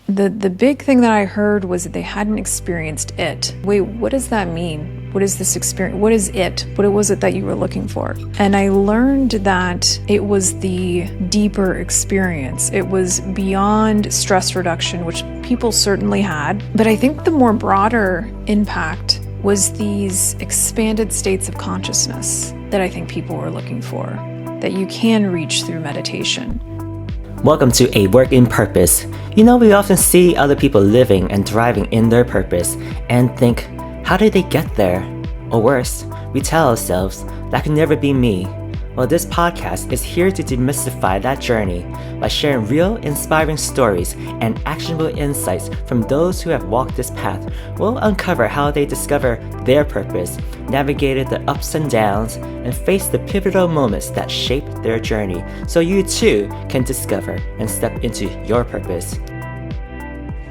the big thing that I heard was that they hadn't experienced it. Wait, what does that mean? What is this experience? What is it? What was it that you were looking for? And I learned that it was the deeper experience. It was beyond stress reduction, which people certainly had. But I think the more broader impact was these expanded states of consciousness that I think people were looking for, that you can reach through meditation. Welcome to A Work in Purpose. We often see other people living and thriving in their purpose and think, how did they get there? Or worse, we tell ourselves, that could never be me. Well, this podcast is here to demystify that journey by sharing real, inspiring stories and actionable insights from those who have walked this path. We'll uncover how they discover their purpose, navigated the ups and downs, and faced the pivotal moments that shaped their journey, so you too can discover and step into your purpose.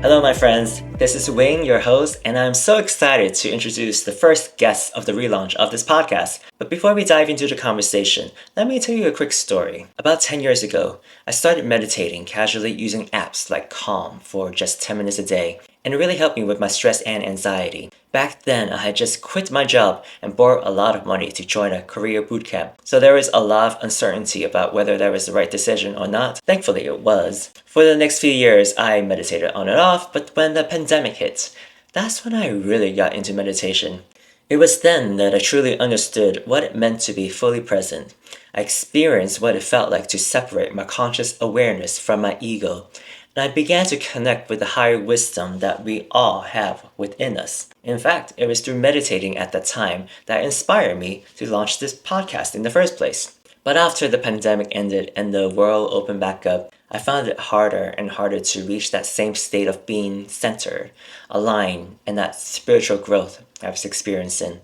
Hello, my friends. This is Wayne, your host, and I'm so excited to introduce the first guest of the relaunch of this podcast. But before we dive into the conversation, let me tell you a quick story. About 10 years ago, I started meditating casually using apps like Calm for just 10 minutes a day, and it really helped me with my stress and anxiety. Back then, I had just quit my job and borrowed a lot of money to join a career bootcamp. So there was a lot of uncertainty about whether that was the right decision or not. Thankfully, it was. For the next few years, I meditated on and off, but when the pandemic hit, that's when I really got into meditation. It was then that I truly understood what it meant to be fully present. I experienced what it felt like to separate my conscious awareness from my ego, and I began to connect with the higher wisdom that we all have within us. In fact, it was through meditating at that time that inspired me to launch this podcast in the first place. But after the pandemic ended and the world opened back up, I found it harder and harder to reach that same state of being centered, aligned, and that spiritual growth I was experiencing.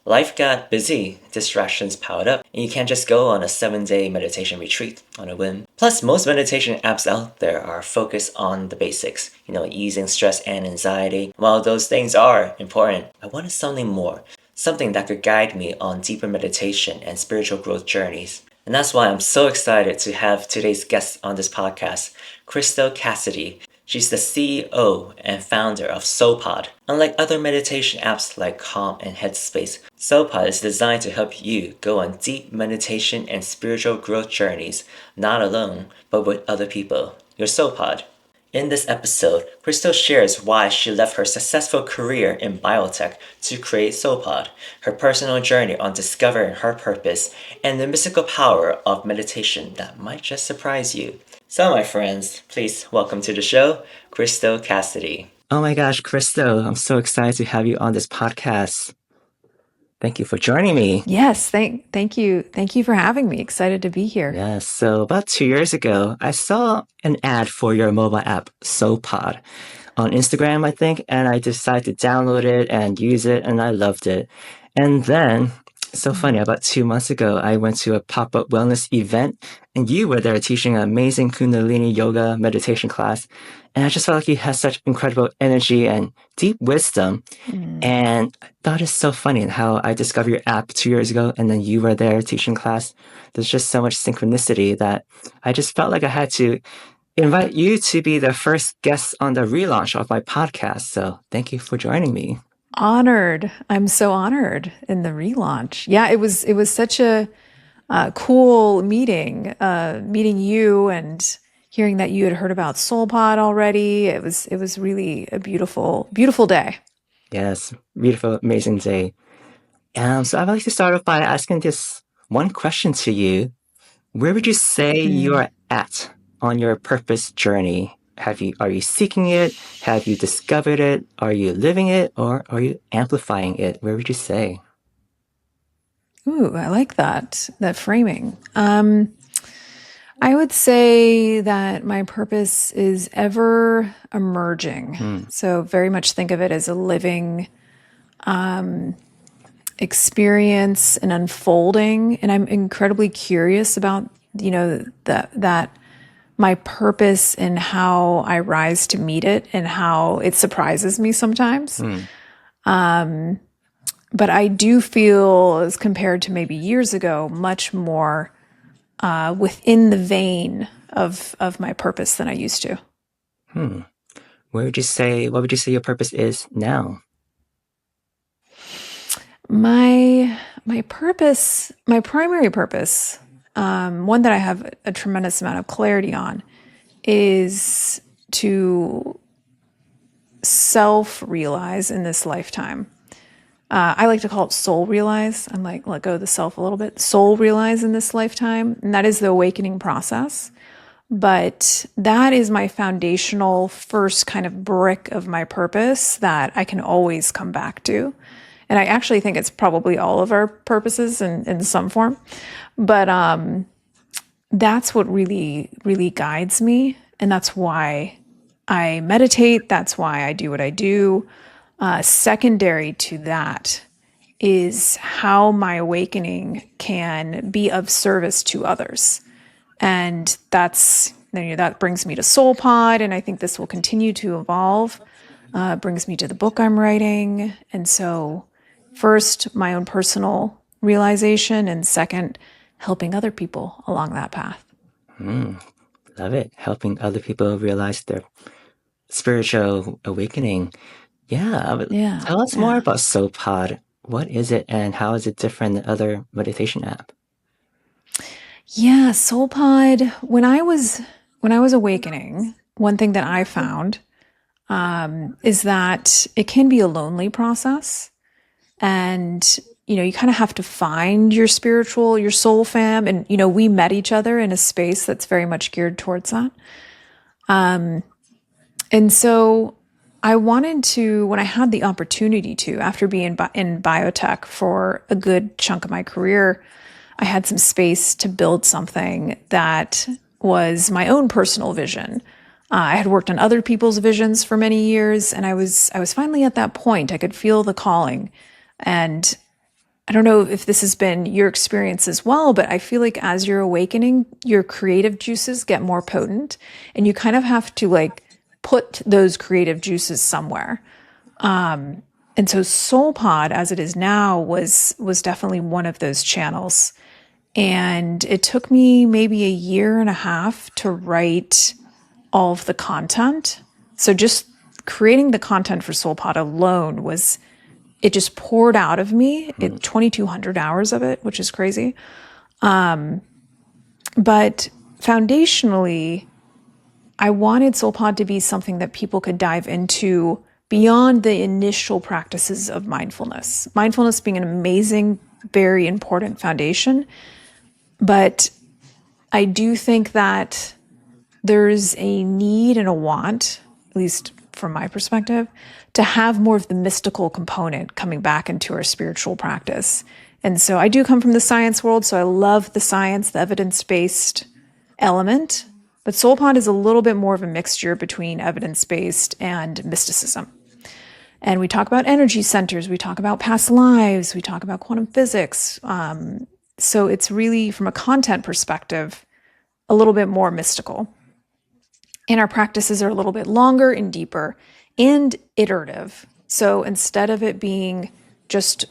Life got busy, distractions piled up, and you can't just go on a 7-day meditation retreat on a whim. Plus, most meditation apps out there are focused on the basics, easing stress and anxiety. While those things are important, I wanted something more, something that could guide me on deeper meditation and spiritual growth journeys. And that's why I'm so excited to have today's guest on this podcast, Crystal Cassidy. She's the CEO and founder of SoulPod. Unlike other meditation apps like Calm and Headspace, SoulPod is designed to help you go on deep meditation and spiritual growth journeys, not alone, but with other people. Your SoulPod. In this episode, Crystal shares why she left her successful career in biotech to create SoulPod, her personal journey on discovering her purpose, and the mystical power of meditation that might just surprise you. So, my friends, please welcome to the show, Crystal Cassidy. Oh my gosh, Crystal, I'm so excited to have you on this podcast. Thank you for joining me. Yes, thank you. Thank you for having me. Excited to be here. Yes, so about 2 years ago, I saw an ad for your mobile app, SoulPod, on Instagram, I think, and I decided to download it and use it, and I loved it. And then, so funny, about 2 months ago, I went to a pop-up wellness event, and you were there teaching an amazing Kundalini yoga meditation class. And I just felt like you had such incredible energy and deep wisdom. And I thought it's so funny how I discovered your app 2 years ago, and then you were there teaching class. There's just so much synchronicity that I just felt like I had to invite you to be the first guest on the relaunch of my podcast. So thank you for joining me. Honored. I'm so honored in the relaunch. Yeah, it was such a cool meeting you and hearing that you had heard about SoulPod already. It was really a beautiful day. Yes, beautiful, amazing day. So I'd like to start off by asking this one question to you. Where would you say you're at on your purpose journey? Are you seeking it? Have you discovered it? Are you living it? Or are you amplifying it? Where would you say? Ooh, I like that framing. I would say that my purpose is ever emerging. So very much think of it as a living experience and unfolding. And I'm incredibly curious about, that my purpose and how I rise to meet it and how it surprises me sometimes. But I do feel, as compared to maybe years ago, much more within the vein of my purpose than I used to. what would you say your purpose is now? My purpose, my primary purpose, one that I have a tremendous amount of clarity on, is to self-realize in this lifetime. I like to call it soul realize. I'm like, let go of the self a little bit. Soul realize in this lifetime. And that is the awakening process. But that is my foundational first kind of brick of my purpose that I can always come back to. And I actually think it's probably all of our purposes in some form. But that's what really, really guides me. And that's why I meditate. That's why I do what I do. Secondary to that is how my awakening can be of service to others. And that's, that brings me to SoulPod. And I think this will continue to evolve. Brings me to the book I'm writing. And so first, my own personal realization, and second, helping other people along that path. Love it. Helping other people realize their spiritual awakening. Yeah. Tell us more about SoulPod. What is it and how is it different than other meditation app? Yeah, SoulPod, when I was awakening, one thing that I found is that it can be a lonely process. And, you kind of have to find your soul fam. And, we met each other in a space that's very much geared towards that. And so I wanted to, when I had the opportunity to, after being in biotech for a good chunk of my career, I had some space to build something that was my own personal vision. I had worked on other people's visions for many years, and I was finally at that point. I could feel the calling. And I don't know if this has been your experience as well, but I feel like as you're awakening, your creative juices get more potent, and you kind of have to put those creative juices somewhere. And so SoulPod, as it is now, was definitely one of those channels. And it took me maybe a year and a half to write all of the content. So just creating the content for SoulPod alone it just poured out of me. 2,200 hours of it, which is crazy. But foundationally, I wanted SoulPod to be something that people could dive into beyond the initial practices of mindfulness. Mindfulness being an amazing, very important foundation. But I do think that there's a need and a want, at least from my perspective, to have more of the mystical component coming back into our spiritual practice. And so I do come from the science world, so I love the science, the evidence-based element. But SoulPod is a little bit more of a mixture between evidence-based and mysticism. And we talk about energy centers, we talk about past lives, we talk about quantum physics. So it's really, from a content perspective, a little bit more mystical. And our practices are a little bit longer and deeper and iterative. So instead of it being just,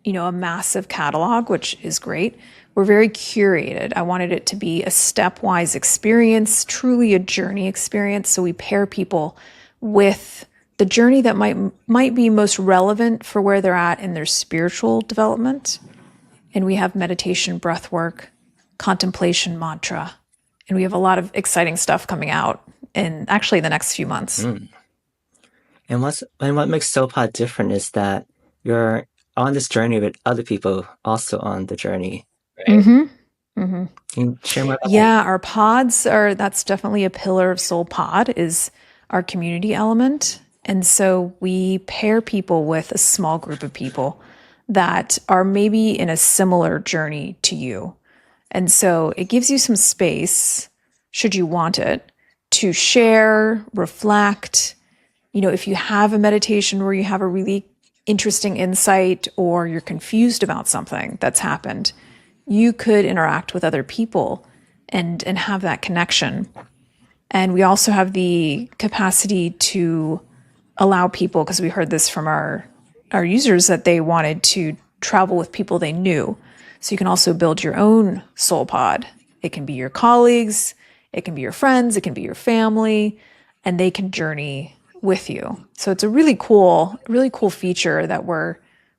a massive catalog, which is great, we're very curated. I wanted it to be a stepwise experience, truly a journey experience. So we pair people with the journey that might be most relevant for where they're at in their spiritual development. And we have meditation, breath work, contemplation, mantra, and we have a lot of exciting stuff coming out in actually the next few months. And what makes SoulPod different is that you're on this journey with other people also on the journey, right? Can you share more about that? Our pods that's definitely a pillar of SoulPod, is our community element. And so we pair people with a small group of people that are maybe in a similar journey to you. And so it gives you some space, should you want it, to share, reflect. If you have a meditation where you have a really interesting insight or you're confused about something that's happened, you could interact with other people and have that connection. And we also have the capacity to allow people, because we heard this from our users, that they wanted to travel with people they knew. So you can also build your own SoulPod. It can be your colleagues, it can be your friends, it can be your family, and they can journey with you. So it's a really cool feature that we're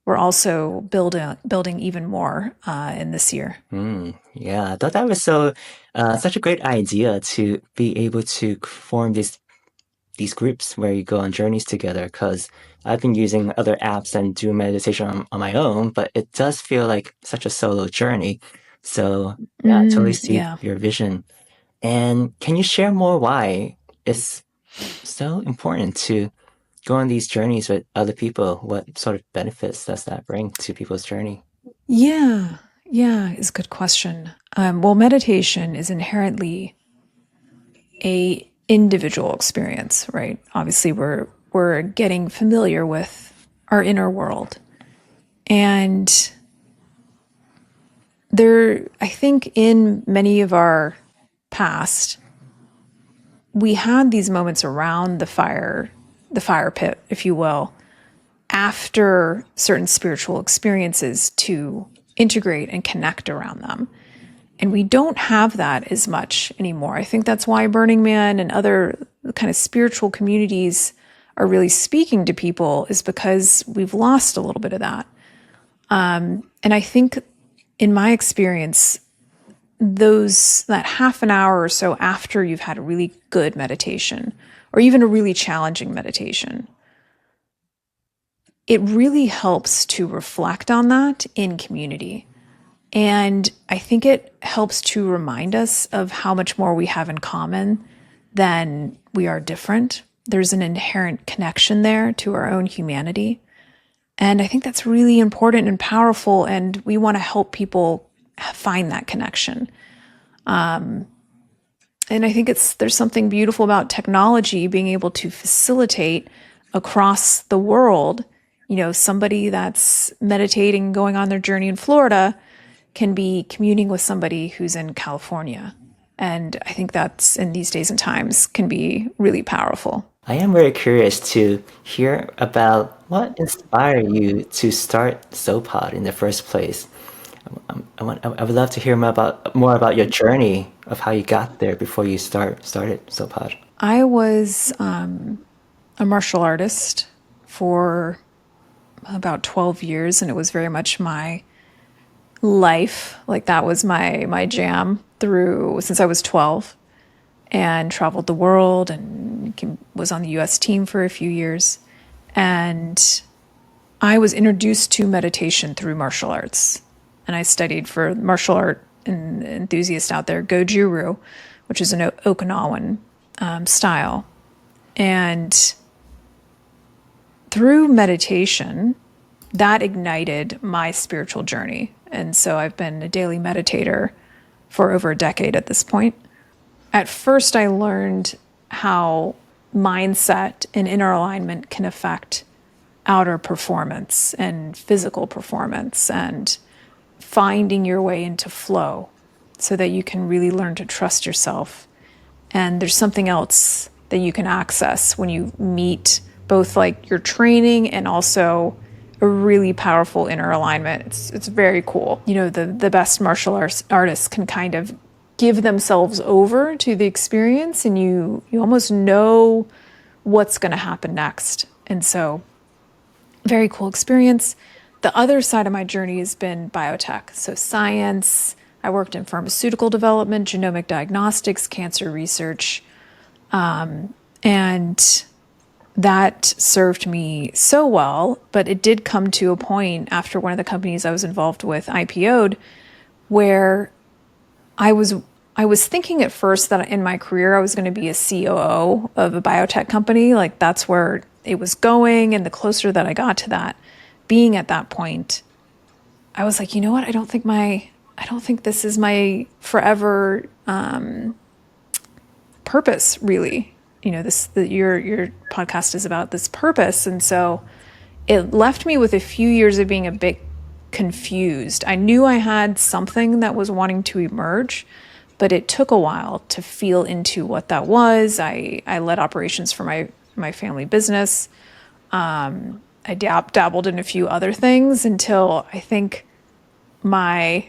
also building even more in this year. Yeah, I thought that was such a great idea to be able to form these groups where you go on journeys together. Because I've been using other apps and doing meditation on my own, but it does feel like such a solo journey. So yeah, I totally see Yeah. your vision. And can you share more why it's so important to go on these journeys with other people? What sort of benefits does that bring to people's journey? Yeah. Yeah, is a good question. Well, meditation is inherently a individual experience, right? Obviously, we're getting familiar with our inner world, and I think in many of our past, we had these moments around the fire pit, if you will, after certain spiritual experiences to integrate and connect around them. And we don't have that as much anymore. I think that's why Burning Man and other kind of spiritual communities are really speaking to people, is because we've lost a little bit of that. And I think in my experience, that half an hour or so after you've had a really good meditation or even a really challenging meditation, it really helps to reflect on that in community. And I think it helps to remind us of how much more we have in common than we are different. There's an inherent connection there to our own humanity. And I think that's really important and powerful. And we want to help people find that connection. And I think there's something beautiful about technology being able to facilitate across the world. Somebody that's meditating, going on their journey in Florida, can be communing with somebody who's in California. And I think that's, in these days and times, can be really powerful. I am very curious to hear about what inspired you to start SoulPod in the first place. I would love to hear more about your journey of how you got there before you started SoulPod. I was a martial artist for about 12 years, and it was very much my life. Like, that was my jam since I was 12, and traveled the world and was on the US team for a few years. And I was introduced to meditation through martial arts. And I studied, for martial art enthusiasts out there, Goju-Ryu, which is an Okinawan style. And through meditation, that ignited my spiritual journey. And so I've been a daily meditator for over a decade at this point. At first, I learned how mindset and inner alignment can affect outer performance and physical performance, and finding your way into flow so that you can really learn to trust yourself. And there's something else that you can access when you meet both like your training and also a really powerful inner alignment. It's very cool. The best martial artists can kind of give themselves over to the experience, and you almost know what's going to happen next. And so, very cool experience. The other side of my journey has been biotech. So science, I worked in pharmaceutical development, genomic diagnostics, cancer research. And that served me so well, but it did come to a point after one of the companies I was involved with IPO'd, where I was thinking at first that in my career I was going to be a COO of a biotech company. Like, that's where it was going. And the closer that I got to that, being at that point, I was like, you know what? I don't think this is my forever purpose, really. Your podcast is about this purpose. And so it left me with a few years of being a bit confused. I knew I had something that was wanting to emerge, but it took a while to feel into what that was. I led operations for my family business. I dabbled in a few other things until I think my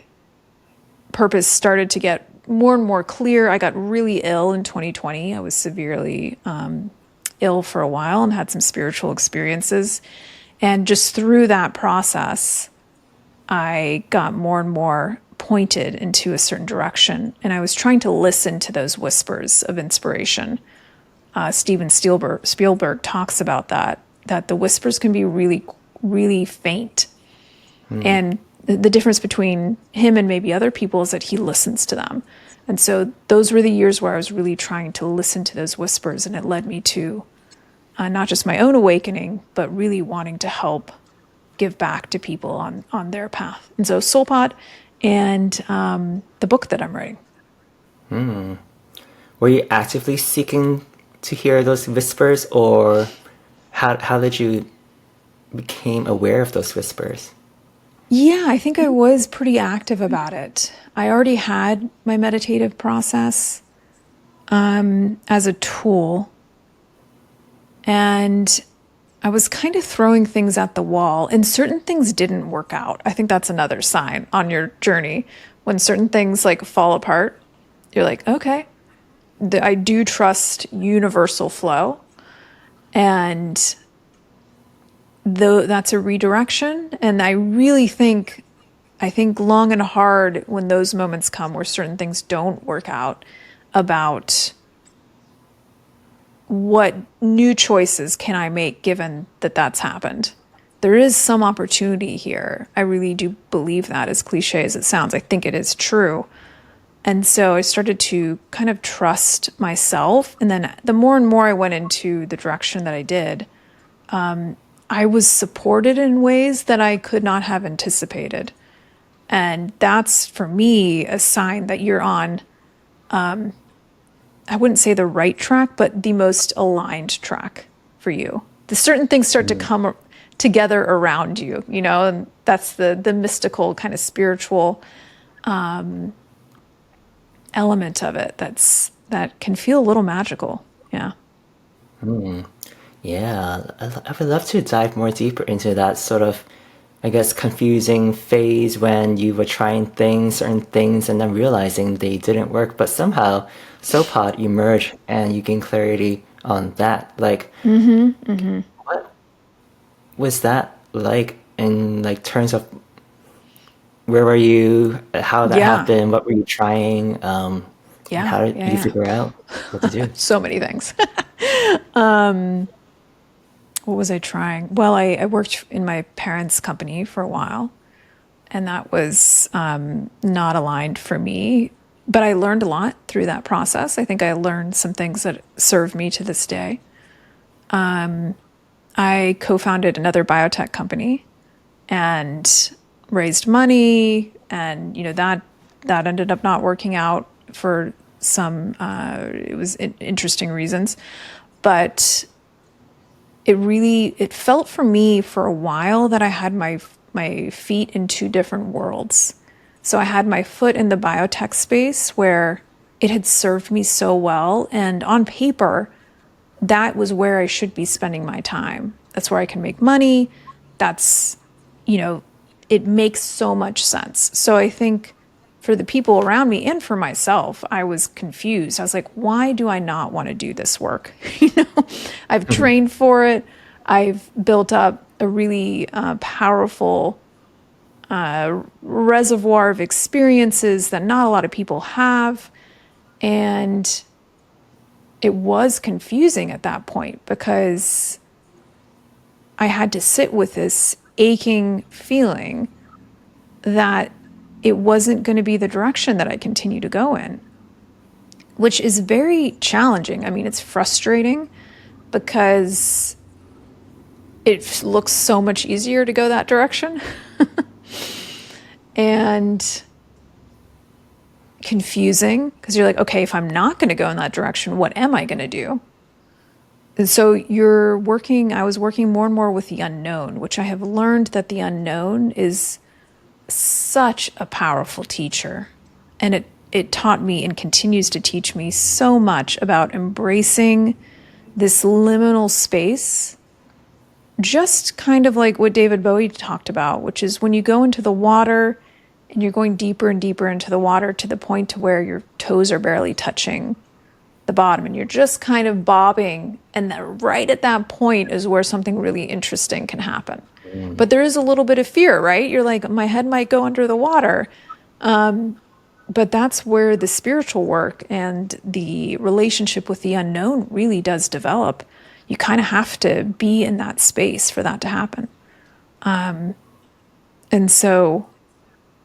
purpose started to get more and more clear. I got really ill in 2020. I was severely ill for a while and had some spiritual experiences. And just through that process, I got more and more pointed into a certain direction. And I was trying to listen to those whispers of inspiration. Steven Spielberg talks about that the whispers can be really, really faint. And the difference between him and maybe other people is that he listens to them. And so those were the years where I was really trying to listen to those whispers, and it led me to not just my own awakening, but really wanting to help give back to people on their path. And so SoulPod and the book that I'm writing. Were you actively seeking to hear those whispers, or how did you become aware of those whispers? Yeah, I think I was pretty active about it. I already had my meditative process as a tool, and I was kind of throwing things at the wall, and certain things didn't work out. I think that's another sign on your journey. When certain things like fall apart, you're like, okay, I do trust universal flow, and though that's a redirection. And I really think long and hard when those moments come where certain things don't work out, about what new choices can I make given that that's happened. There is some opportunity here. I really do believe that, as cliche as it sounds. I think it is true. And so I started to kind of trust myself. And then the more and more I went into the direction that I did, I was supported in ways that I could not have anticipated. And that's, for me, a sign that you're on, I wouldn't say the right track, but the most aligned track for you. The certain things start to come together around you, and that's the mystical kind of spiritual element of it that can feel a little magical. Yeah. Yeah, I would love to dive more deeper into that sort of, I guess, confusing phase when you were trying certain things, and then realizing they didn't work, but somehow SoulPod emerged and you gained clarity on that. Like, what was that like in terms of where were you, how that happened, what were you trying, how did you figure out what to do? So many things. What was I trying? Well, I worked in my parents' company for a while, and that was not aligned for me. But I learned a lot through that process. I think I learned some things that serve me to this day. I co-founded another biotech company and raised money, and that ended up not working out for some it was interesting reasons, but it felt for me for a while that I had my feet in two different worlds. So I had my foot in the biotech space where it had served me so well, and on paper that was where I should be spending my time. That's where I can make money. That's, it makes so much sense. So I think for the people around me and for myself, I was confused. I was like, why do I not want to do this work? I've trained for it. I've built up a really powerful reservoir of experiences that not a lot of people have. And it was confusing at that point because I had to sit with this aching feeling that it wasn't going to be the direction that I continue to go in, which is very challenging. I mean, it's frustrating because it looks so much easier to go that direction and confusing because you're like, okay, if I'm not going to go in that direction, what am I going to do? And so I was working more and more with the unknown, which I have learned that the unknown is such a powerful teacher. And it taught me and continues to teach me so much about embracing this liminal space, just kind of like what David Bowie talked about, which is when you go into the water and you're going deeper and deeper into the water to the point to where your toes are barely touching the bottom and you're just kind of bobbing. And that right at that point is where something really interesting can happen. But there is a little bit of fear, right? You're like, my head might go under the water. But that's where the spiritual work and the relationship with the unknown really does develop. You kind of have to be in that space for that to happen. And so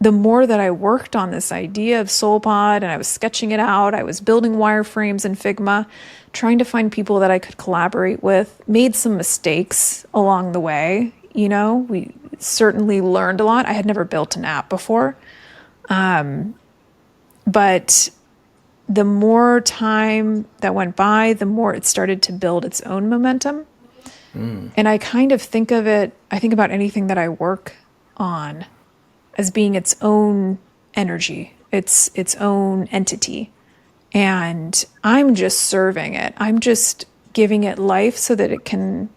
the more that I worked on this idea of SoulPod and I was sketching it out, I was building wireframes in Figma, trying to find people that I could collaborate with, made some mistakes along the way. We certainly learned a lot. I had never built an app before. But the more time that went by, the more it started to build its own momentum. And I kind of think about anything that I work on as being its own energy, its own entity. And I'm just serving it. I'm just giving it life so that it can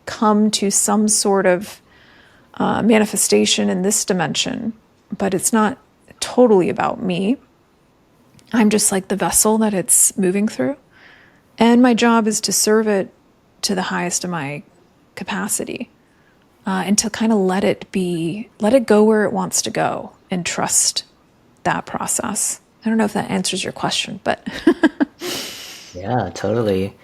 come to some sort of manifestation in this dimension. But it's not totally about me. I'm just like the vessel that it's moving through. And my job is to serve it to the highest of my capacity, and to kind of let it go where it wants to go and trust that process. I don't know if that answers your question, but Yeah, totally.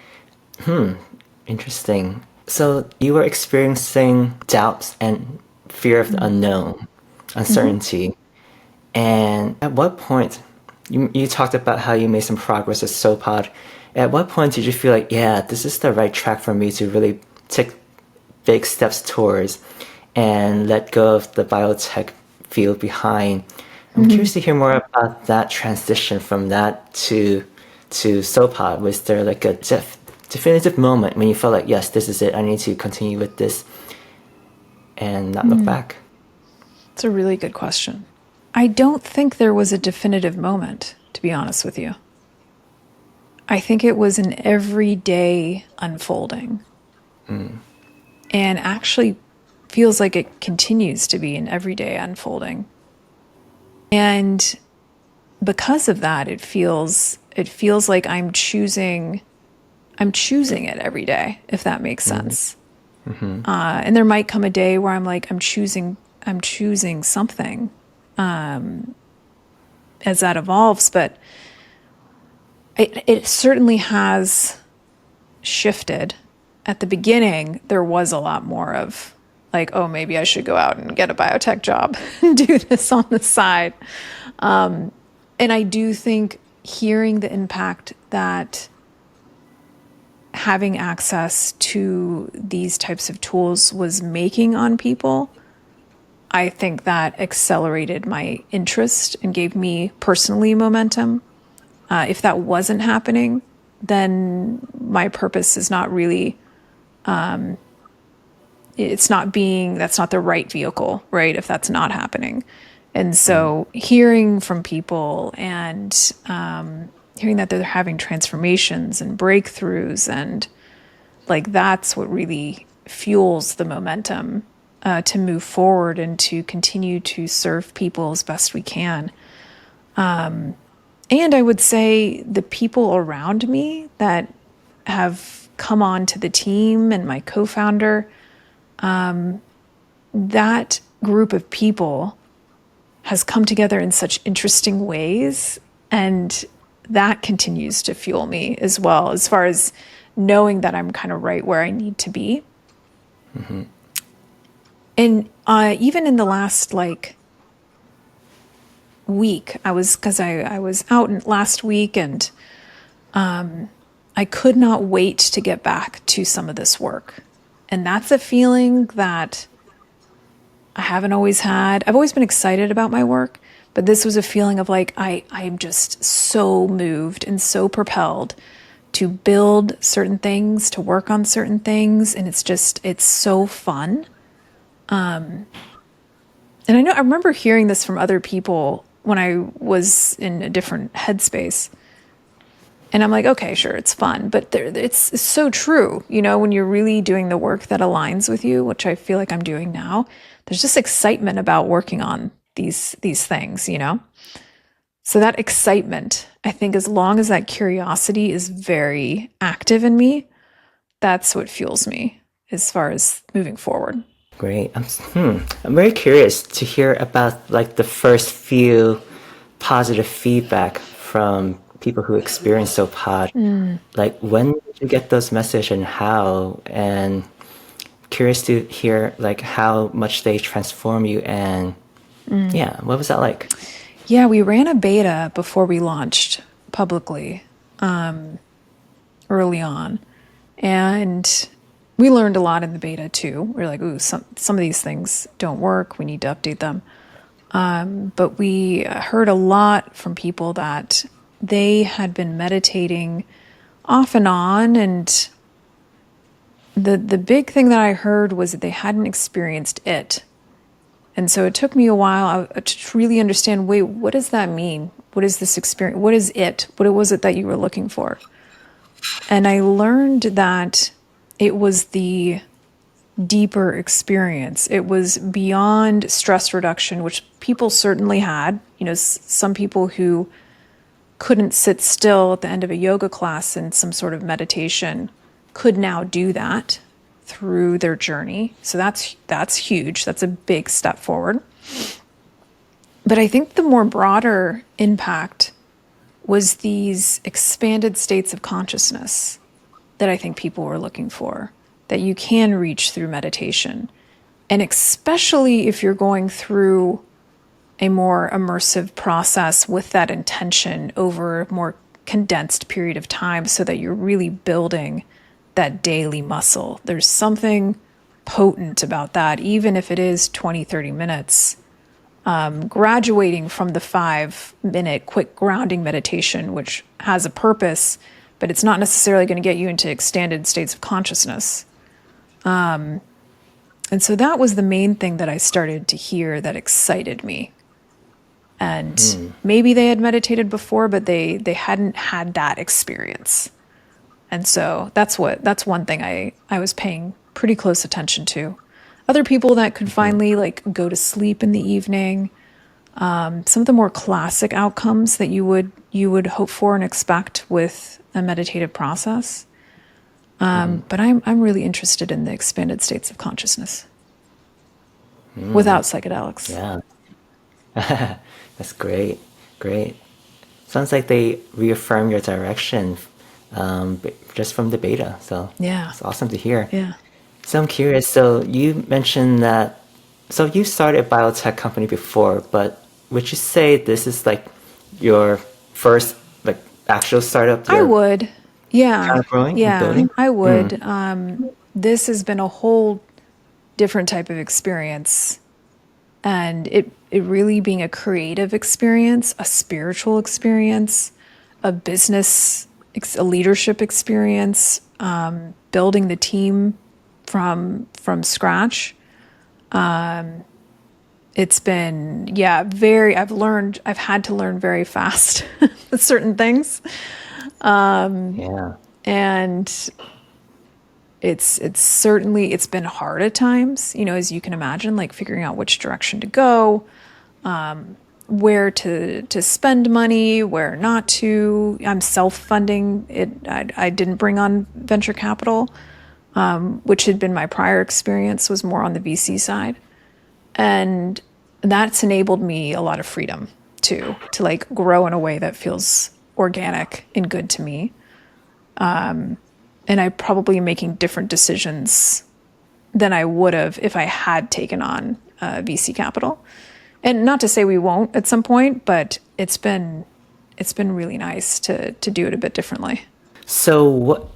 Interesting. So you were experiencing doubts and fear of the unknown, uncertainty. And at what point, you talked about how you made some progress with SoulPod. At what point did you feel like, yeah, this is the right track for me to really take big steps towards and let go of the biotech field behind? I'm curious to hear more about that transition from that to SoulPod. Was there like a definitive moment when you felt like, yes, this is it, I need to continue with this and not look back? it's a really good question. I don't think there was a definitive moment, to be honest with you. I think it was an everyday unfolding. And actually feels like it continues to be an everyday unfolding. And because of that, it feels like I'm choosing it every day, if that makes sense. And there might come a day where I'm like, I'm choosing something as that evolves, but it certainly has shifted. At the beginning, there was a lot more of like, oh, maybe I should go out and get a biotech job and do this on the side. And I do think hearing the impact that having access to these types of tools was making on people, I think that accelerated my interest and gave me personally momentum. If that wasn't happening, then my purpose is not really, that's not the right vehicle, right? If that's not happening. And so hearing from people and hearing that they're having transformations and breakthroughs, and like that's what really fuels the momentum to move forward and to continue to serve people as best we can. And I would say the people around me that have come on to the team and my co-founder, that group of people has come together in such interesting ways. And that continues to fuel me as well, as far as knowing that I'm kind of right where I need to be. And even in the last week, I was out last week, and I could not wait to get back to some of this work. And that's a feeling that I haven't always had. I've always been excited about my work, but this was a feeling of like, I'm just so moved and so propelled to build certain things, to work on certain things. And it's so fun. And I remember hearing this from other people when I was in a different headspace. And I'm like, okay, sure, it's fun. But it's so true. When you're really doing the work that aligns with you, which I feel like I'm doing now, there's just excitement about working on these things, So that excitement I think as long as that curiosity is very active in me, that's what fuels me as far as moving forward. Great. I'm very curious to hear about like the first few positive feedback from people who experience SoulPod. Like when did you get those messages and how? And curious to hear like how much they transform you and yeah, what was that like? Yeah, we ran a beta before we launched publicly early on. And we learned a lot in the beta too. We are like, ooh, some of these things don't work. We need to update them. But we heard a lot from people that they had been meditating off and on. And the big thing that I heard was that they hadn't experienced it. And so it took me a while to really understand, wait, what does that mean? What is this experience? What is it? What was it that you were looking for? And I learned that it was the deeper experience. It was beyond stress reduction, which people certainly had. You know, some people who couldn't sit still at the end of a yoga class in some sort of meditation could now do that through their journey. So that's huge. That's a big step forward. But I think the more broader impact was these expanded states of consciousness that I think people were looking for, that you can reach through meditation. And especially if you're going through a more immersive process with that intention over a more condensed period of time so that you're really building that daily muscle. There's something potent about that, even if it is 20, 30 minutes. Graduating from the 5-minute quick grounding meditation, which has a purpose, but it's not necessarily going to get you into extended states of consciousness. And so that was the main thing that I started to hear that excited me. And maybe they had meditated before, but they hadn't had that experience. And so that's one thing I was paying pretty close attention to. Other people that could finally like go to sleep in the evening. Some of the more classic outcomes that you would hope for and expect with a meditative process. But I'm really interested in the expanded states of consciousness without psychedelics. Yeah. That's great. Great. Sounds like they reaffirm your direction just from the beta. So Yeah. it's awesome to hear. Yeah. So I'm curious. So you mentioned that, so you started a biotech company before, but would you say this is like your first like actual startup? I would. Yeah. Kind of growing and Yeah, building? I would. This has been a whole different type of experience. And it really being a creative experience, a spiritual experience, a business, a leadership experience, building the team from scratch. It's been, I've had to learn very fast certain things. Yeah. And it's been hard at times, you know, as you can imagine, like figuring out which direction to go, where to spend money, where not to. I'm self-funding it. I didn't bring on venture capital, which had been my prior experience, was more on the VC side. And that's enabled me a lot of freedom too, to like grow in a way that feels organic and good to me. And I probably am making different decisions than I would have if I had taken on VC capital. And not to say we won't at some point, but it's been really nice to do it a bit differently. So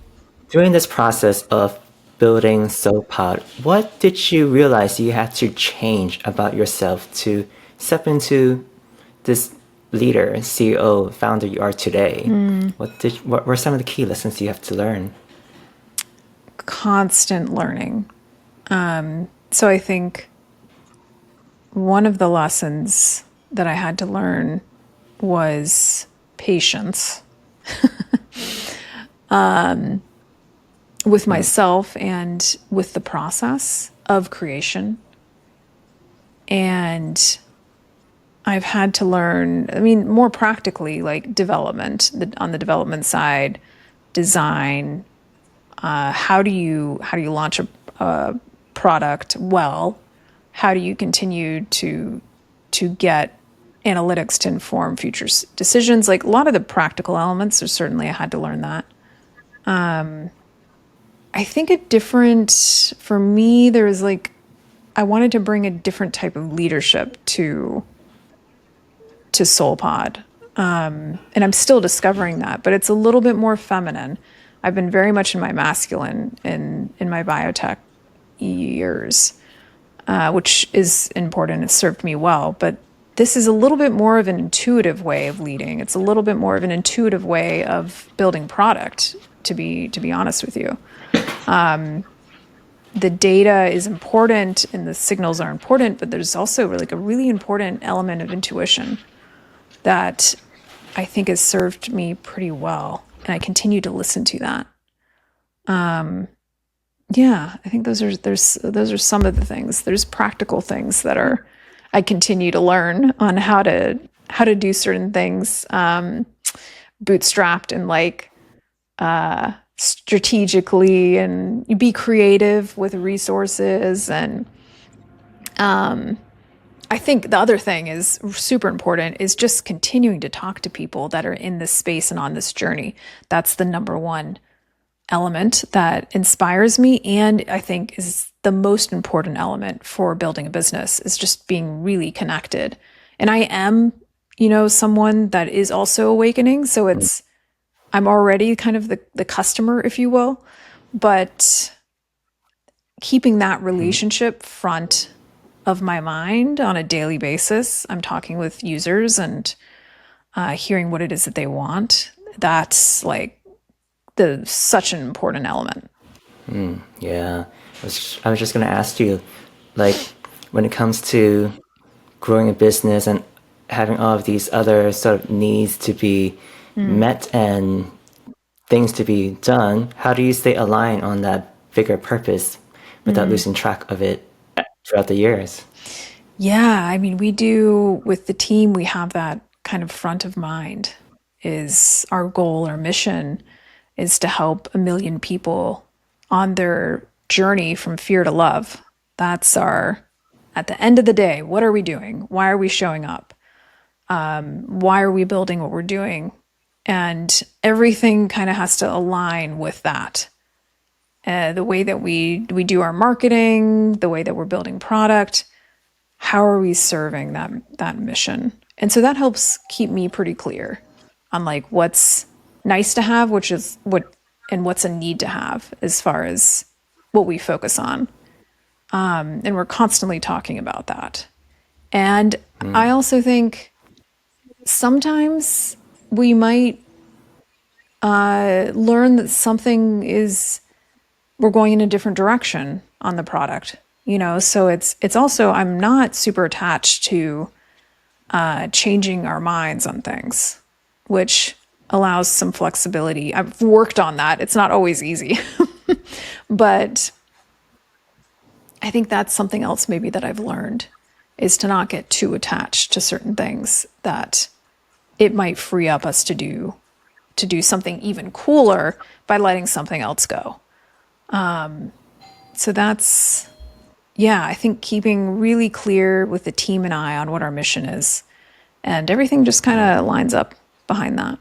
during this process of building SoulPod, what did you realize you had to change about yourself to step into this leader, CEO, founder you are today? What were some of the key lessons you have to learn? Constant learning. So I think one of the lessons that I had to learn was patience with myself and with the process of creation. And I've had to learn, I mean, more practically, like development, on the development side, design. How do you launch a product well? How do you continue to get analytics to inform future decisions? Like a lot of the practical elements, so certainly I had to learn that. I think for me, there was like, I wanted to bring a different type of leadership to SoulPod. And I'm still discovering that, but it's a little bit more feminine. I've been very much in my masculine in my biotech years, which is important. It's served me well, but this is a little bit more of an intuitive way of leading. It's a little bit more of an intuitive way of building product, to be honest with you. The data is important and the signals are important, but there's also like a really important element of intuition that I think has served me pretty well. And I continue to listen to that. Yeah, I think those are some of the things. There's practical things that are I continue to learn on how to do certain things, bootstrapped and like strategically, and be creative with resources. And I think the other thing is super important is just continuing to talk to people that are in this space and on this journey. That's the number one element that inspires me, and I think is the most important element for building a business, is just being really connected. And I am, someone that is also awakening, so I'm already kind of the customer, if you will, but keeping that relationship front of my mind on a daily basis. I'm talking with users and hearing what it is that they want. That's like such an important element. Yeah. I was just going to ask you, like, when it comes to growing a business and having all of these other sort of needs to be met and things to be done, how do you stay aligned on that bigger purpose without losing track of it throughout the years? Yeah, I mean, we do with the team, we have that kind of front of mind. Is our goal, our mission is to help 1 million people on their journey from fear to love. That's at the end of the day, what are we doing? Why are we showing up? Why are we building what we're doing? And everything kind of has to align with that. The way that we do our marketing, the way that we're building product, how are we serving that mission? And so that helps keep me pretty clear on like what's nice to have, and what's a need to have as far as what we focus on. And we're constantly talking about that. And I also think sometimes we might learn that we're going in a different direction on the product, so it's also, I'm not super attached to changing our minds on things, which allows some flexibility. I've worked on that. It's not always easy, but I think that's something else maybe that I've learned, is to not get too attached to certain things that it might free up us to do something even cooler by letting something else go. So that's, yeah, I think keeping really clear with the team and I on what our mission is, and everything just kind of lines up behind that.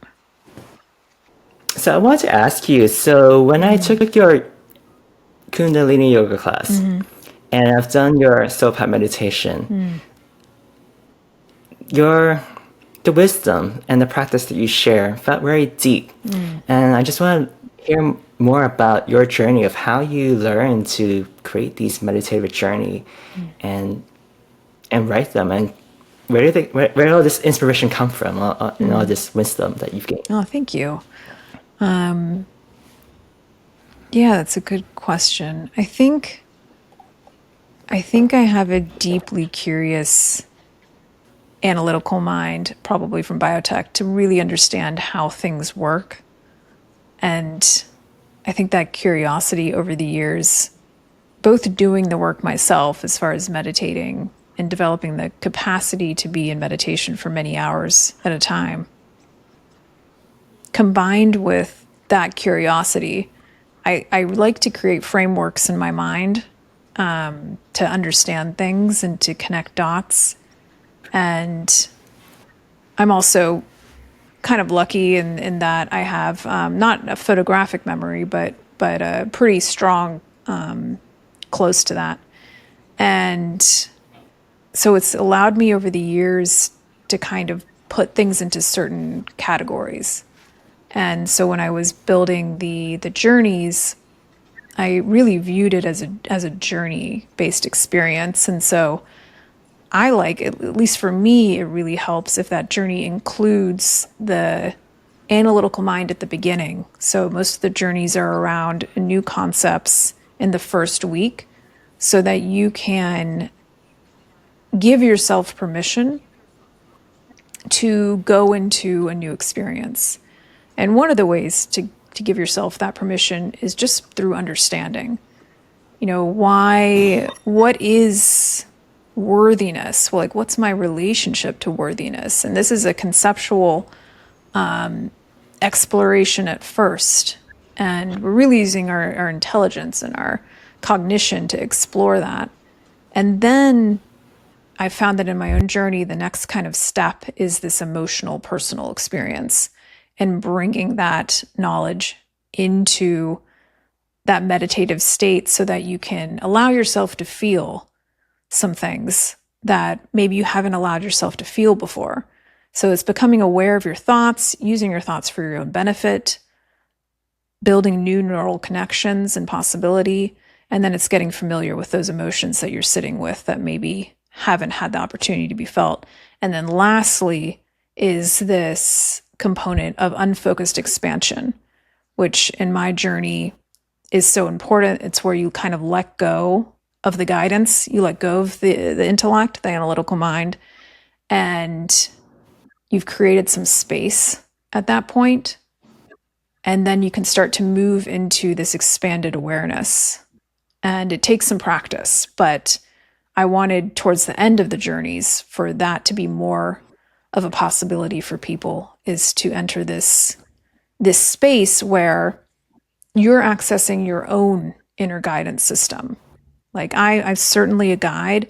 So I want to ask you, so when I took your Kundalini yoga class and I've done your SoulPod meditation, the wisdom and the practice that you share felt very deep. And I just want to hear more about your journey of how you learn to create these meditative journey and write them, and where did all this inspiration come from, and all this wisdom that you've gained? Oh, thank you. Yeah, that's a good question. I think I have a deeply curious analytical mind, probably from biotech, to really understand how things work. And I think that curiosity over the years, both doing the work myself as far as meditating and developing the capacity to be in meditation for many hours at a time. Combined with that curiosity, I like to create frameworks in my mind to understand things and to connect dots. And I'm also kind of lucky in that I have not a photographic memory, but a pretty strong, close to that. And so it's allowed me over the years to kind of put things into certain categories. And so when I was building the journeys, I really viewed it as a journey based experience. And so I like, at least for me, it really helps if that journey includes the analytical mind at the beginning. So most of the journeys are around new concepts in the first week so that you can give yourself permission to go into a new experience. And one of the ways to give yourself that permission is just through understanding. What is worthiness? Well, like, what's my relationship to worthiness? And this is a conceptual exploration at first. And we're really using our intelligence and our cognition to explore that. And then I found that in my own journey, the next kind of step is this emotional, personal experience and bringing that knowledge into that meditative state so that you can allow yourself to feel some things that maybe you haven't allowed yourself to feel before. So it's becoming aware of your thoughts, using your thoughts for your own benefit, building new neural connections and possibility, and then it's getting familiar with those emotions that you're sitting with that maybe haven't had the opportunity to be felt. And then lastly is this component of unfocused expansion, which in my journey is so important. It's where you kind of let go of the guidance, you let go of the intellect, the analytical mind, and you've created some space at that point. And then you can start to move into this expanded awareness. And it takes some practice, but I wanted towards the end of the journeys for that to be more of a possibility for people, is to enter this space where you're accessing your own inner guidance system. Like I'm certainly a guide,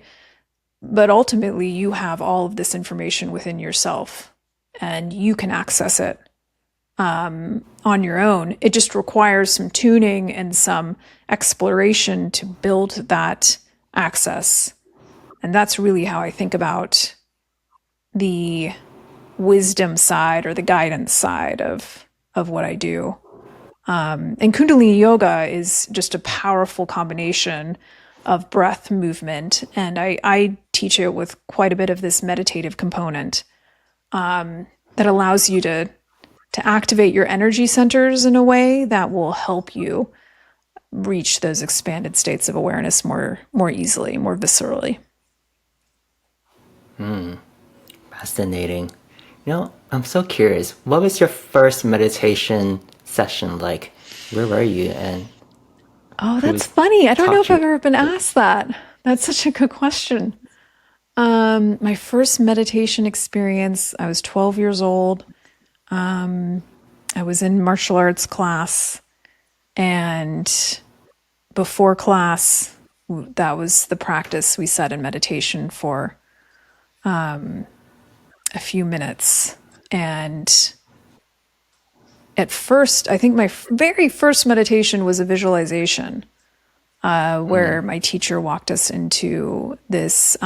but ultimately you have all of this information within yourself and you can access it on your own. It just requires some tuning and some exploration to build that access. And that's really how I think about the wisdom side or the guidance side of what I do. And Kundalini Yoga is just a powerful combination of breath movement. And I teach it with quite a bit of this meditative component that allows you to activate your energy centers in a way that will help you reach those expanded states of awareness more easily, more viscerally. Fascinating. I'm so curious. What was your first meditation session like? Where were you? And oh, that's funny. I don't know if you? I've ever been asked that. That's such a good question. My first meditation experience, I was 12 years old. I was in martial arts class, and before class, that was the practice. We sat in meditation for a few minutes. And at first, I think my very first meditation was a visualization where my teacher walked us into this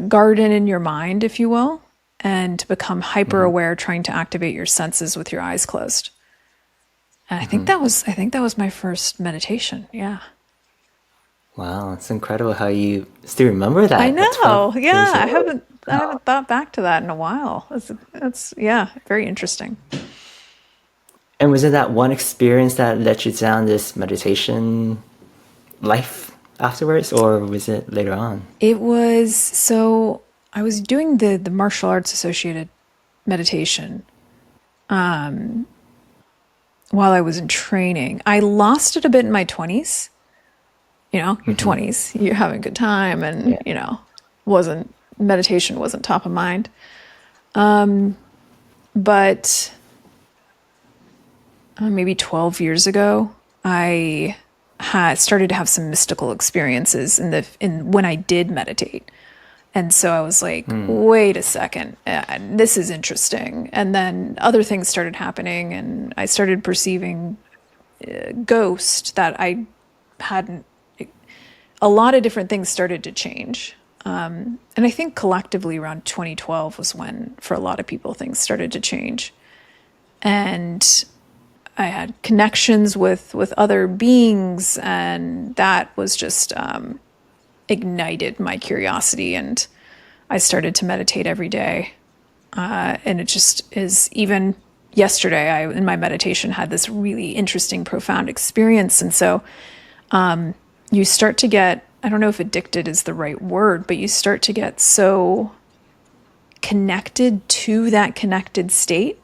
garden in your mind, if you will, and to become hyper aware, trying to activate your senses with your eyes closed. And I think that was my first meditation. Yeah. Wow, it's incredible how you still remember that. I know. Yeah, I haven't thought back to that in a while. That's very interesting. And was it that one experience that led you down this meditation life afterwards, or was it later on? It was, so I was doing the martial arts associated meditation while I was in training. I lost it a bit in my 20s. your 20s, you're having a good time, and, meditation wasn't top of mind. But maybe 12 years ago, I had started to have some mystical experiences when I did meditate. And so I was like, wait a second, this is interesting. And then other things started happening, and I started perceiving ghosts that I hadn't. A lot of different things started to change. And I think collectively around 2012 was when, for a lot of people, things started to change. And I had connections with other beings, and that was just ignited my curiosity, and I started to meditate every day. And it just is, even yesterday, I, in my meditation, had this really interesting, profound experience. And so you start to get, I don't know if addicted is the right word, but you start to get so connected to that connected state,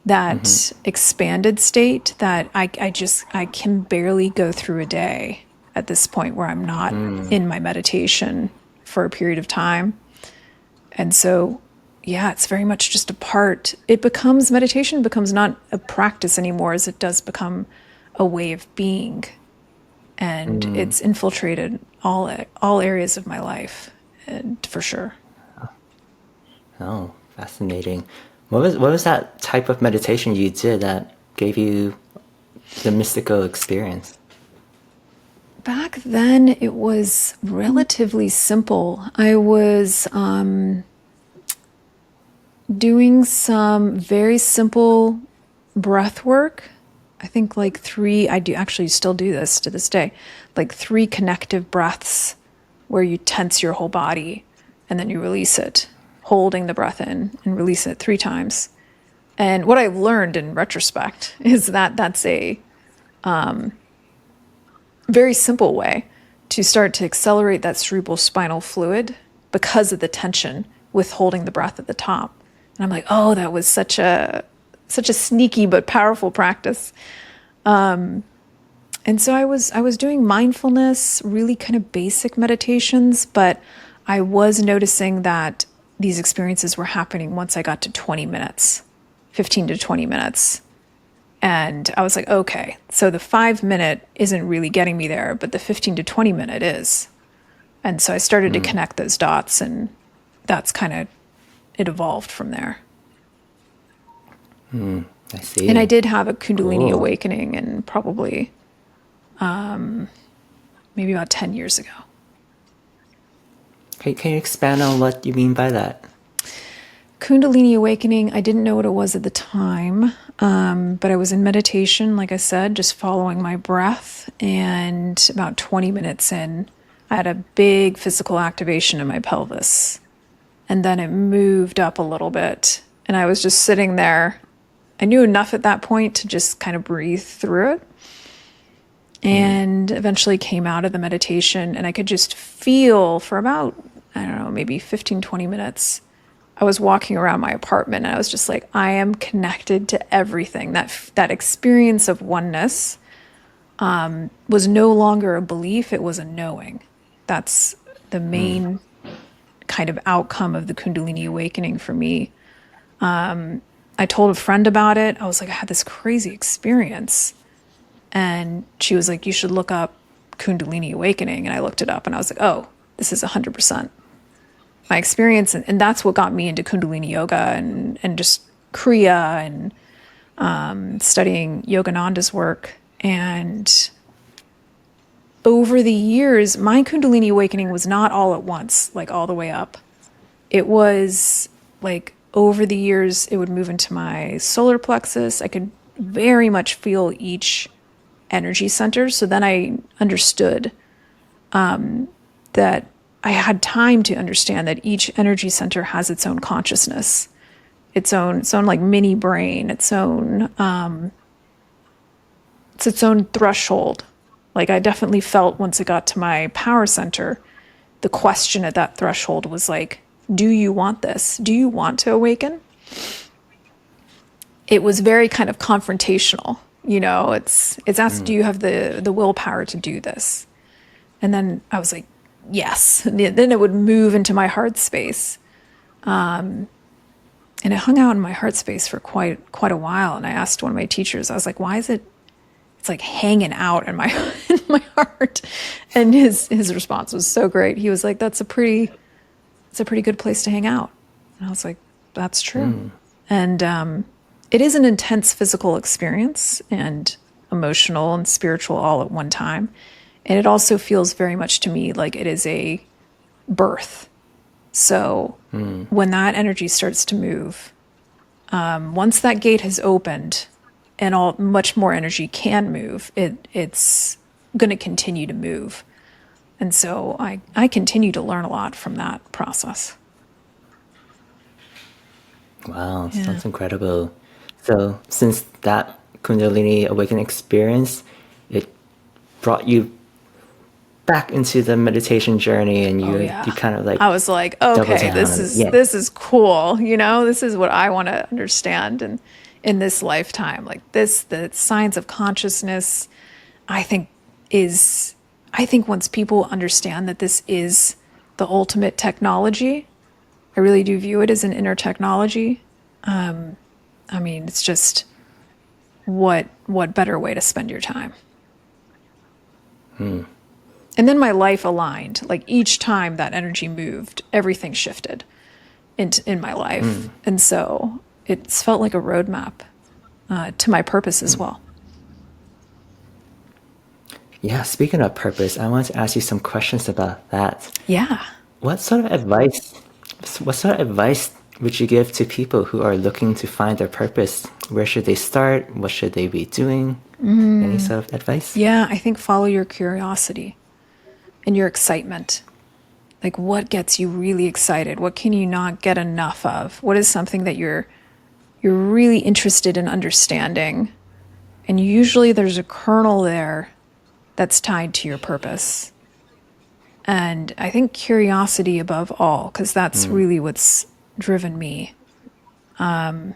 that expanded state, that I can barely go through a day at this point where I'm not in my meditation for a period of time. And so, yeah, it's very much just a part. Meditation becomes not a practice anymore, as it does become a way of being. And it's infiltrated all areas of my life, and for sure. Oh, fascinating. What was that type of meditation you did that gave you the mystical experience? Back then, it was relatively simple. I was doing some very simple breath work. I think I do actually still do this to this day, like 3 connective breaths where you tense your whole body and then you release it, holding the breath in and release it 3 times. And what I've learned in retrospect is that that's a very simple way to start to accelerate that cerebral spinal fluid because of the tension with holding the breath at the top. And I'm like, oh, that was such a sneaky but powerful practice. And so I was doing mindfulness, really kind of basic meditations, but I was noticing that these experiences were happening once I got to 20 minutes, 15 to 20 minutes. And I was like, okay, so the 5-minute isn't really getting me there, but the 15 to 20 minute is. And so I started to connect those dots, and that's kind of, it evolved from there. I see. And I did have a Kundalini awakening, and probably maybe about 10 years ago. Can you expand on what you mean by that? Kundalini awakening, I didn't know what it was at the time, but I was in meditation, like I said, just following my breath. And about 20 minutes in, I had a big physical activation in my pelvis. And then it moved up a little bit. And I was just sitting there. I knew enough at that point to just kind of breathe through it. And eventually came out of the meditation, and I could just feel for about, I don't know, maybe 15, 20 minutes. I was walking around my apartment, and I was just like, I am connected to everything. That experience of oneness was no longer a belief, it was a knowing. That's the main kind of outcome of the Kundalini awakening for me. I told a friend about it. I was like, I had this crazy experience. And she was like, you should look up Kundalini awakening. And I looked it up, and I was like, oh, this is 100% my experience. And that's what got me into Kundalini yoga and just Kriya and studying Yogananda's work. And over the years, my Kundalini awakening was not all at once, like all the way up. It was like over the years, it would move into my solar plexus. I could very much feel each energy center. So then I understood that I had time to understand that each energy center has its own consciousness, its own like mini brain, its own threshold. Like I definitely felt once it got to my power center, the question at that threshold was like, do you want this? Do you want to awaken? It was very kind of confrontational. You know, it's asked, do you have the willpower to do this? And then I was like, yes. And then it would move into my heart space. And it hung out in my heart space for quite a while. And I asked one of my teachers, I was like, why is it's like hanging out in my in my heart? And his response was so great. He was like, it's a pretty good place to hang out. And I was like, that's true. And it is an intense physical experience and emotional and spiritual all at one time. And it also feels very much to me like it is a birth. So when that energy starts to move, once that gate has opened and much more energy can move, it's going to continue to move. And so I continue to learn a lot from that process. Wow, sounds incredible. So since that Kundalini awakening experience, it brought you back into the meditation journey, and you kind of like I was like, double okay, down this and- is yeah. this is cool. This is what I want to understand in this lifetime. Like the science of consciousness, I think once people understand that this is the ultimate technology, I really do view it as an inner technology. I mean, it's just what better way to spend your time. And then my life aligned. Like each time that energy moved, everything shifted in my life. And so it's felt like a roadmap to my purpose as well. Yeah, speaking of purpose, I want to ask you some questions about that. Yeah. What sort of advice would you give to people who are looking to find their purpose? Where should they start? What should they be doing? Any sort of advice? Yeah, I think follow your curiosity and your excitement. Like what gets you really excited? What can you not get enough of? What is something that you're really interested in understanding? And usually there's a kernel there that's tied to your purpose. And I think curiosity above all, because that's really what's driven me. And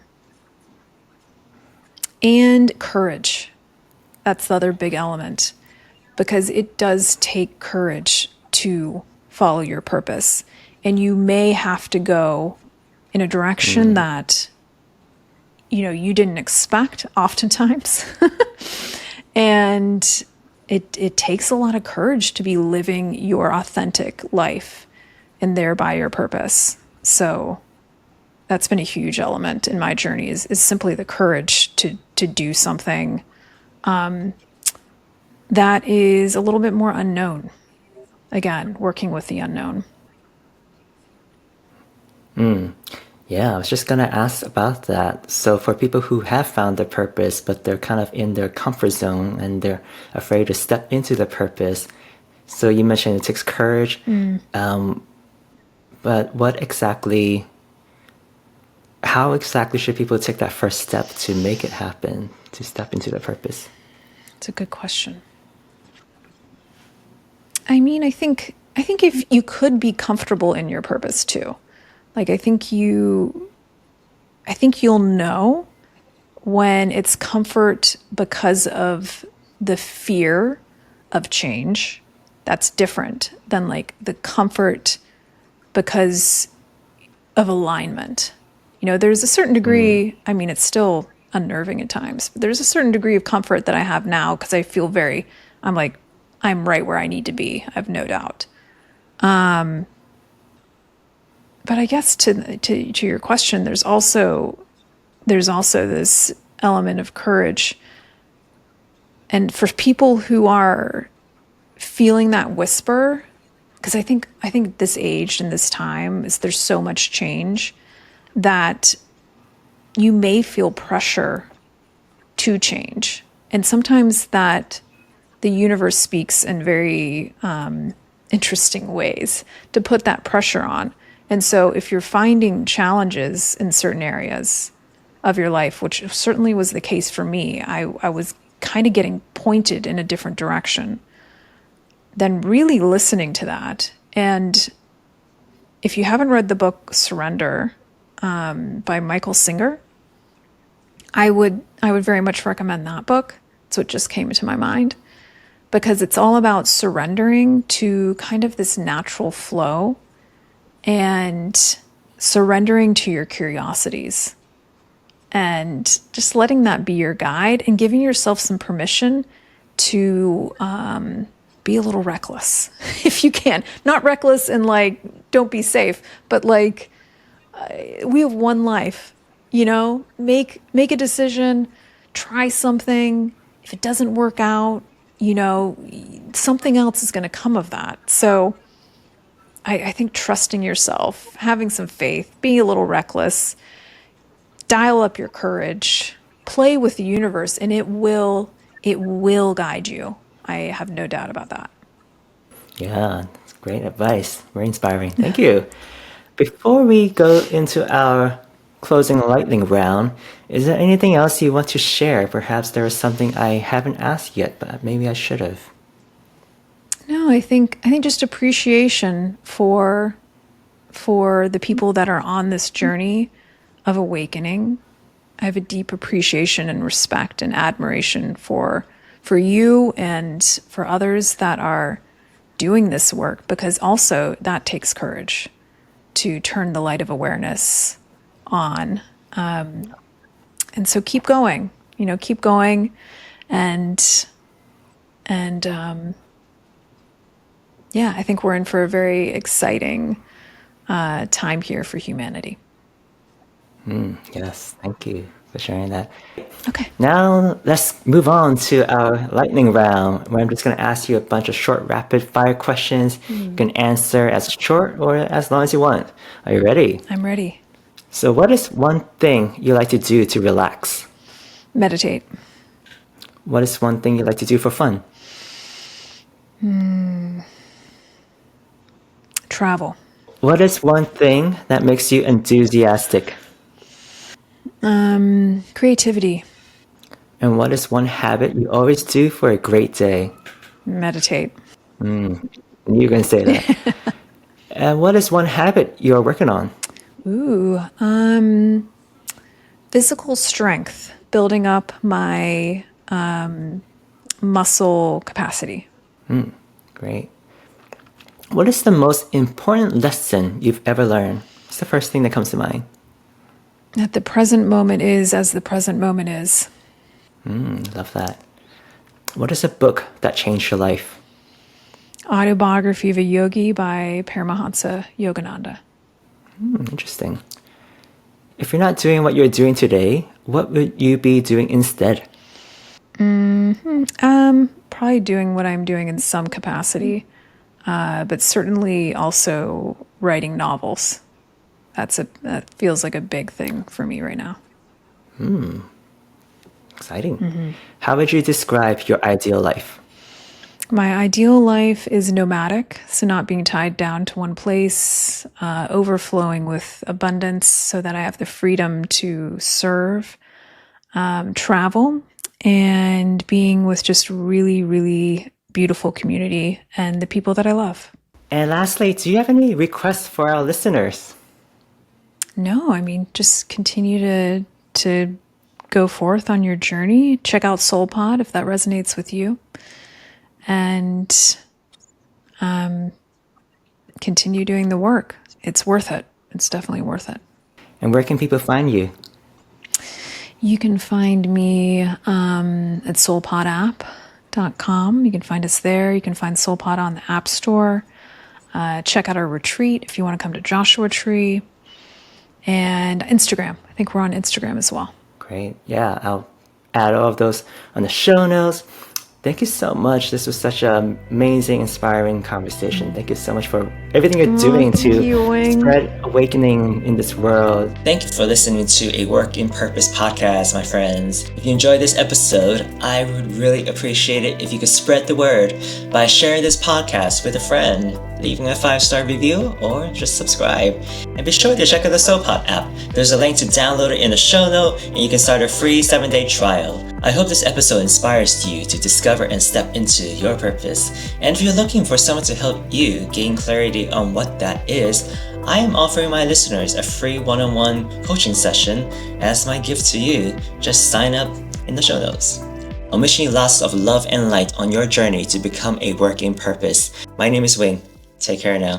courage. That's the other big element, because it does take courage to follow your purpose. And you may have to go in a direction that, you didn't expect oftentimes. And it takes a lot of courage to be living your authentic life and thereby your purpose. So that's been a huge element in my journey is simply the courage to do something that is a little bit more unknown. Again, working with the unknown. Yeah, I was just going to ask about that. So for people who have found their purpose, but they're kind of in their comfort zone and they're afraid to step into the purpose. So you mentioned it takes courage. But how exactly should people take that first step to make it happen, to step into the purpose? It's a good question. I mean, I think if you could be comfortable in your purpose too. Like I think you'll know when it's comfort because of the fear of change. That's different than like the comfort because of alignment. There's a certain degree, I mean, it's still unnerving at times, but there's a certain degree of comfort that I have now because I feel I'm right where I need to be. I have no doubt. But I guess to your question, there's also this element of courage. And for people who are feeling that whisper, because I think this age and this time there's so much change that you may feel pressure to change. And sometimes that the universe speaks in very interesting ways to put that pressure on. And so if you're finding challenges in certain areas of your life, which certainly was the case for me, I was kind of getting pointed in a different direction, then really listening to that. And if you haven't read the book Surrender by Michael Singer, I would very much recommend that book. That's what just came into my mind. because it's all about surrendering to kind of this natural flow and surrendering to your curiosities and just letting that be your guide and giving yourself some permission to be a little reckless if you can. Not reckless and like, don't be safe, but like, we have one life, make a decision, try something. If it doesn't work out, something else is going to come of that. So I think trusting yourself, having some faith, being a little reckless, dial up your courage, play with the universe, and it will guide you. I have no doubt about that. Yeah, that's great advice. Very inspiring. Thank you. Before we go into our closing lightning round, is there anything else you want to share? Perhaps there is something I haven't asked yet, but maybe I should have. No, I think just appreciation for the people that are on this journey of awakening. I have a deep appreciation and respect and admiration for you and for others that are doing this work, because also that takes courage to turn the light of awareness on. And so keep going, keep going. And yeah, I think we're in for a very exciting time here for humanity. Yes, thank you for sharing that. Okay. Now let's move on to our lightning round, where I'm just going to ask you a bunch of short, rapid fire questions. You can answer as short or as long as you want. Are you ready? I'm ready. So what is one thing you like to do to relax? Meditate. What is one thing you like to do for fun? Travel. What is one thing that makes you enthusiastic? Creativity. And what is one habit you always do for a great day? Meditate. You're going to say that. And what is one habit you're working on? Physical strength, building up my muscle capacity. Great. What is the most important lesson you've ever learned? What's the first thing that comes to mind? That the present moment is as the present moment is. Love that. What is a book that changed your life? Autobiography of a Yogi by Paramahansa Yogananda. Interesting. If you're not doing what you're doing today, what would you be doing instead? Probably doing what I'm doing in some capacity, but certainly also writing novels. That feels like a big thing for me right now. Exciting. How would you describe your ideal life? My ideal life is nomadic, so not being tied down to one place, overflowing with abundance so that I have the freedom to serve, travel, and being with just really, really beautiful community and the people that I love. And lastly, do you have any requests for our listeners? No, I mean, just continue to go forth on your journey. Check out SoulPod if that resonates with you. And continue doing the work. It's worth it. It's definitely worth it. And where can people find you? You can find me at soulpodapp.com. You can find us there. You can find SoulPod on the App Store. Check out our retreat if you want to come to Joshua Tree. And Instagram. I think we're on Instagram as well. Great. Yeah, I'll add all of those on the show notes. Thank you so much. This was such an amazing, inspiring conversation. Thank you so much for everything you're doing to spread awakening in this world. Thank you for listening to A Work in Purpose podcast, my friends. If you enjoyed this episode, I would really appreciate it if you could spread the word by sharing this podcast with a friend, leaving a 5-star review, or just subscribe. And be sure to check out the SoulPod app. There's a link to download it in the show note, and you can start a free 7-day trial. I hope this episode inspires you to discover and step into your purpose. And if you're looking for someone to help you gain clarity on what that is, I am offering my listeners a free one-on-one coaching session as my gift to you. Just sign up in the show notes. I'm wishing you lots of love and light on your journey to become a work in purpose. My name is Wayne. Take care now.